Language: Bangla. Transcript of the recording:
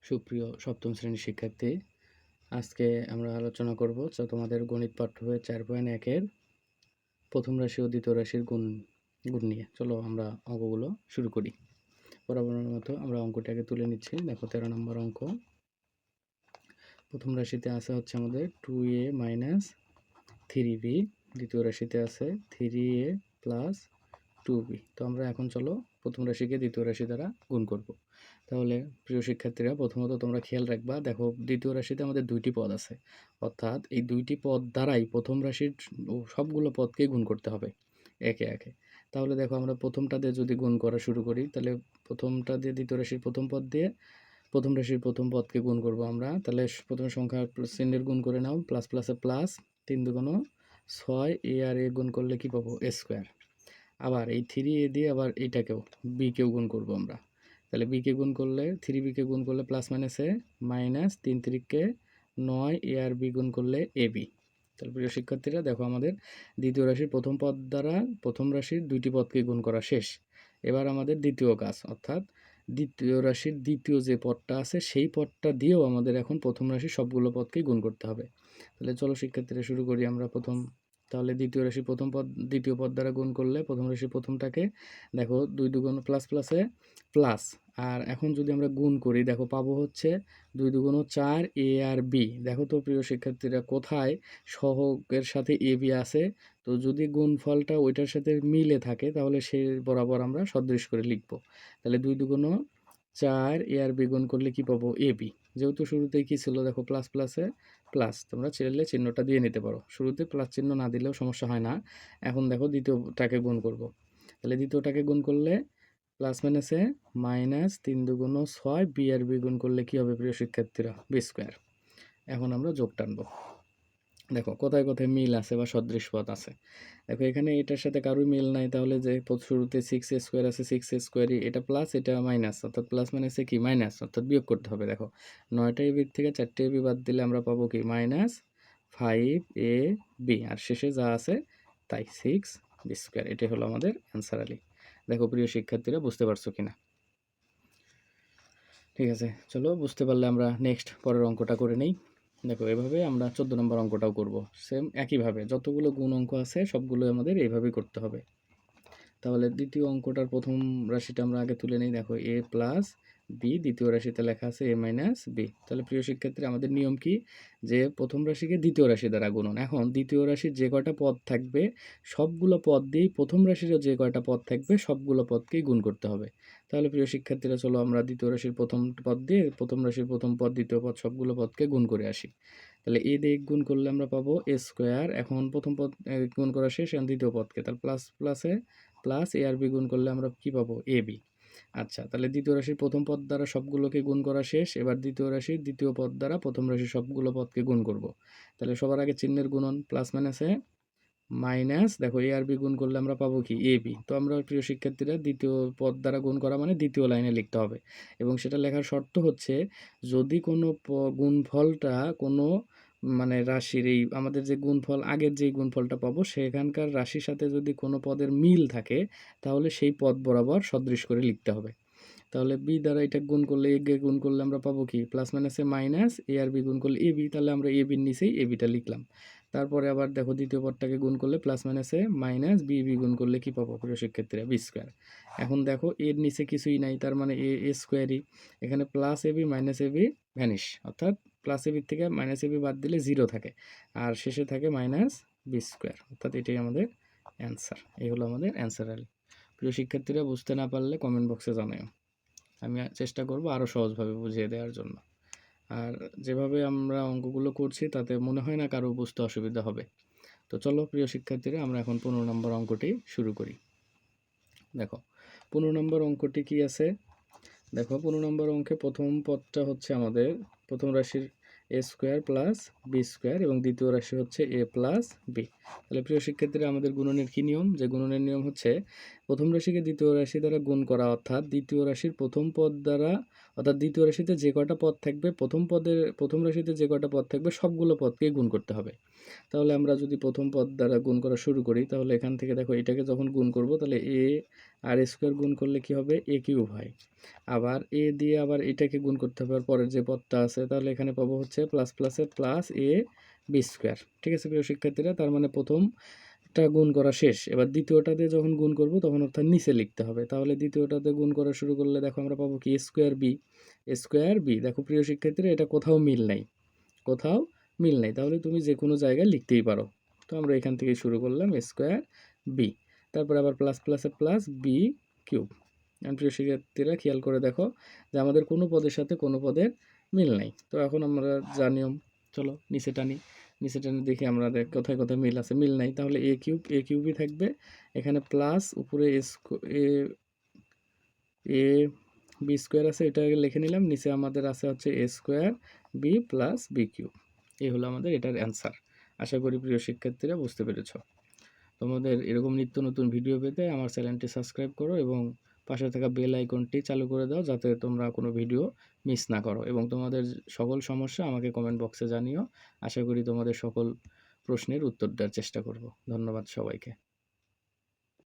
সুপ্রিয় সপ্তম শ্রেণীর শিক্ষার্থী, আজকে আমরা আলোচনা করব তোমাদের গণিত পাঠ্য বই 4.1-এর প্রথম রাশি ও দ্বিতীয় রাশির গুণ নিয়ে। চলো আমরা অঙ্কগুলো শুরু করি। বরাবরের মতো আমরা অঙ্কটাকে তুলে নিচ্ছি। দেখো 13 নম্বর অঙ্ক। প্রথম রাশিতে আছে হচ্ছে আমাদের 2a - 3b, দ্বিতীয় রাশিতে আছে 3a + 2b। তো আমরা এখন চলো প্রথম রাশিকে দ্বিতীয় রাশি দ্বারা গুণ করব। তাহলে প্রিয় শিক্ষার্থীরা, প্রথমত তোমরা খেয়াল রাখবা, দেখো দ্বিতীয় রাশিতে আমাদের দুইটি পদ আছে, অর্থাৎ এই দুইটি পদ দ্বারাই প্রথম রাশির সবগুলো পদকে গুণ করতে হবে একে একে। তাহলে দেখো আমরা প্রথমটা দিয়ে যদি গুণ করা শুরু করি, তাহলে প্রথমটা দিয়ে দ্বিতীয় রাশির প্রথম পদ দিয়ে প্রথম রাশির প্রথম পদকে গুণ করব আমরা। তাহলে প্রথম সংখ্যা চিহ্নের গুণ করে নাও, প্লাস প্লাসে প্লাস, 3 দুগুণ 6, এ আর এ গুণ করলে কি পাবো? এ স্কোয়ার। আবার এই 3a দিয়ে আবার এইটাকেও বিকেও গুণ করব আমরা। তাহলে বিকে গুণ করলে 3bকে গুণ করলে প্লাস মাইনাসে মাইনাস, 3 3কে 9, এ আর বি গুণ করলে এ বি। তাহলে প্রিয় শিক্ষার্থীরা, দেখো আমাদের দ্বিতীয় রাশির প্রথম পদ দ্বারা প্রথম রাশির দুইটি পদকে গুণ করা শেষ। এবার আমাদের দ্বিতীয় কাজ, অর্থাৎ দ্বিতীয় রাশির দ্বিতীয় যে পদটা আছে সেই পদটা দিয়েও আমাদের এখন প্রথম রাশির সবগুলো পদকেই গুণ করতে হবে। তাহলে চলো শিক্ষার্থীরা শুরু করি আমরা প্রথম। তাহলে দ্বিতীয় রাশির প্রথম পদ দ্বিতীয় পদ দ্বারা গুণ করলে প্রথম রাশির প্রথমটাকে দেখো 2 দুগুণ প্লাস প্লাসে প্লাস। আর এখন যদি আমরা গুণ করি, দেখো পাবো হচ্ছে 2 দুগুণ 4, এ আর বি। দেখো তো প্রিয় শিক্ষার্থীরা, কোথায় সহগের সাথে এ বি আছে, তো যদি গুণফলটা ওইটার সাথে মিলে থাকে তাহলে সেই বরাবর আমরা সদৃশ করে লিখব। তাহলে 2 দুগুণ 4, এ আর বি গুণ করলে কি পাবো? A B. যেহেতু শুরুতেই কি ছিল, দেখো প্লাস প্লাসে প্লাস, তোমরা চাইলে চিহ্নটা দিয়ে নিতে পারো, শুরুতে প্লাস চিহ্ন না দিলেও সমস্যা হয় না। এখন দেখো দ্বিতীয়টাকে গুণ করব। তাহলে দ্বিতীয়টাকে গুণ করলে প্লাস মাইনাসে মাইনাস, 3 দুগুণ 6, বি আর বি গুণ করলে কি হবে প্রিয় শিক্ষার্থীরা? B square. এখন আমরা যোগ টানবো। দেখো কোথায় কোথায় মিল আছে বা সদৃশ পদ আছে। দেখো এখানে এটার সাথে কারোই মিল নাই, তাহলে যে শুরুতে 6a স্কোয়ার আছে, 6a স্কোয়ারই, এটা প্লাস এটা মাইনাস, অর্থাৎ প্লাস মাইনাসে কি মাইনাস, অর্থাৎ বিয়োগ করতে হবে। দেখো 9টা এবি থেকে 4টে এবি বাদ দিলে আমরা পাবো কি? মাইনাস 5ab, আর শেষে যা আছে তাই 6b স্কোয়ার। এটাই হলো আমাদের অ্যান্সার আলি। দেখো প্রিয় শিক্ষার্থীরা, বুঝতে পারছো কিনা? ঠিক আছে, চলো বুঝতে পারলে আমরা নেক্সট পরের অঙ্কটা করে নেই। দেখো এভাবে আমরা 14 নম্বর অঙ্কটাও করব। সেম একইভাবে যতগুলো গুণ অঙ্ক আছে সবগুলো আমাদের এইভাবেই করতে হবে। তাহলে দ্বিতীয় অঙ্কটার প্রথম রাশিটা আমরা আগে তুলে নিই। দেখো a প্লাস বি, দ্বিতীয় রাশিতে লেখা আছে a মাইনাস বি। তাহলে প্রিয় শিক্ষার্থী, আমাদের নিয়ম কি? যে প্রথম রাশিকে দ্বিতীয় রাশি দ্বারা গুণন। এখন দ্বিতীয় রাশির যে কয়টা পদ থাকবে সবগুলো পদ দিয়েই প্রথম রাশিরও যে কয়টা পদ থাকবে সবগুলো পদকেই গুণ করতে হবে। তাহলে প্রিয় শিক্ষার্থীরা, চলো আমরা দ্বিতীয় রাশির প্রথম পদ দিয়ে প্রথম রাশির প্রথম পদ, দ্বিতীয় পদ সবগুলো পদকে গুণ করে আসি। তাহলে এ দিয়ে গুণ করলে আমরা পাবো এ স্কোয়ার। এখন প্রথম পদ গুণ করা শেষ, এখন দ্বিতীয় পদকে, তাহলে প্লাস প্লাসে প্লাস, এ আর বি গুণ করলে আমরা কি পাবো? A B. আচ্ছা, তাহলে দ্বিতীয় রাশির প্রথম পদ দ্বারা সবগুলোকে গুণ করা শেষ। এবার দ্বিতীয় রাশির দ্বিতীয় পদ দ্বারা প্রথম রাশির সবগুলো পদকে গুণ করব। তাহলে সবার আগে চিহ্নের গুণন, প্লাস মাইনাসে মাইনাস, দেখো এ আর বি গুণ করলে আমরা পাবো কি? A B. তো আমরা প্রিয় শিক্ষার্থীরা, দ্বিতীয় পদ দ্বারা গুণ করা মানে দ্বিতীয় লাইনে লিখতে হবে, এবং সেটা লেখার শর্ত হচ্ছে যদি কোনো গুণফলটা কোনো মানে রাশির, এই আমাদের যে গুণফল আগের যেই গুণফলটা পাবো সেখানকার রাশির সাথে যদি কোনো পদের মিল থাকে তাহলে সেই পদ বরাবর সদৃশ করে লিখতে হবে। তাহলে বি দ্বারা এটা গুণ করলে, এ কে গুণ করলে আমরা পাবো কি? প্লাস মাইনাসে মাইনাস, এ আর বি গুণ করলে এ বি। তাহলে আমরা এ বির নিচেই এ বিটা লিখলাম। তারপরে আবার দেখো দ্বিতীয় পদটাকে গুণ করলে প্লাস মাইনাসে মাইনাস, বি বি গুণ করলে কি পাবো প্রিয় শিক্ষার্থীরা? B square. এখন দেখো এর নিচে কিছুই নাই, তার মানে এ স্কোয়ারই। এখানে plus A B minus A B vanish, অর্থাৎ প্লাস এ বির থেকে মাইনাস এ বি বাদ দিলে 0 থাকে, আর শেষে থাকে মাইনাস বি স্কোয়ার, অর্থাৎ এটাই আমাদের অ্যান্সার। এই হলো আমাদের অ্যান্সার আলি। প্রিয় শিক্ষার্থীরা, বুঝতে না পারলে কমেন্ট বক্সে জানাও, আমি চেষ্টা করব আরও সহজভাবে বুঝিয়ে দেওয়ার জন্য। আর যেভাবে আমরা অঙ্কগুলো করছি তাতে মনে হয় না কারো বুঝতে অসুবিধা হবে। তো চলো প্রিয় শিক্ষার্থীরা, আমরা এখন 15 নম্বর অঙ্কটি শুরু করি। দেখো 15 নম্বর অঙ্কটি কি আছে। দেখো 15 নম্বর অঙ্কে প্রথম পদটা হচ্ছে আমাদের প্রথম রাশির এ স্কোয়ার প্লাস বি স্কোয়ার, এবং দ্বিতীয় রাশি হচ্ছে এ প্লাস বি। তাহলে প্রিয় শিক্ষার্থীরা, আমাদের গুণনের কী নিয়ম? যে গুণনের নিয়ম হচ্ছে প্রথম রাশিকে দ্বিতীয় রাশি দ্বারা গুণ করা, অর্থাৎ দ্বিতীয় রাশির প্রথম পদ দ্বারা, অর্থাৎ দ্বিতীয় রাশিতে যে কয়টা পদ থাকবে প্রথম রাশিতে যে কয়টা পদ থাকবে সবগুলো পদকেই গুণ করতে হবে। তাহলে আমরা যদি প্রথম পদ দ্বারা গুণ করা শুরু করি, তাহলে এখান থেকে দেখো এটাকে যখন গুণ করব, তাহলে এ আর স্কোয়ার গুণ করলে কি হবে, এ কিউব হয়। আবার এ দিয়ে আবার এটাকে গুণ করতে হবে, আর পরের যে পদটা আছে, তাহলে এখানে পাবো হচ্ছে প্লাস প্লাসে প্লাস এ বি স্কোয়ার। ঠিক আছে প্রিয় শিক্ষার্থীরা, তার মানে প্রথমটা গুণ করা শেষ। এবার দ্বিতীয়টাতে যখন গুণ করব তখন অর্থাৎ নিচে লিখতে হবে। তাহলে দ্বিতীয়টাতে গুণ করা শুরু করলে দেখো আমরা পাবো কি, স্কোয়ার বি। দেখো প্রিয় শিক্ষার্থীরা, এটা কোথাও মিল নাই, কোথাও মিল নাই, তাহলে তুমি যে কোনো জায়গায় লিখতেই পারো। তো আমরা এখান থেকে শুরু করলাম স্কোয়ার বি, তারপর আবার প্লাস প্লাসে প্লাস বি কিউব। প্রিয় শিক্ষার্থীরা খেয়াল করে দেখো যে আমাদের কোনো পদের সাথে কোনো পদের মিল নাই। তো এখন আমরা যা নিয়ম, চলো নিচে টানি, নিচে টানি দেখি আমরা কোথায় কোথায় মিল আছে। মিল নাই, তাহলে এ কিউবই থাকবে এখানে, প্লাস উপরে এ বি স্কোয়ার আছে, এটা লিখে নিলাম। নিচে আমাদের আছে হচ্ছে a square b plus b cube. এই হলো আমাদের এটার অ্যান্সার। আশা করি প্রিয় শিক্ষার্থীরা বুঝতে পেরেছ। তোমাদের এরকম নিত্য নতুন ভিডিও পেতে আমার চ্যানেলটি সাবস্ক্রাইব করো এবং পাশে থাকা বেল আইকনটি চালু করে দাও, যাতে তোমরা কোনো ভিডিও মিস না করো। এবং তোমাদের সকল সমস্যা আমাকে কমেন্ট বক্সে জানিও। আশা করি তোমাদের সকল প্রশ্নের উত্তর দেওয়ার চেষ্টা করব। ধন্যবাদ সবাইকে।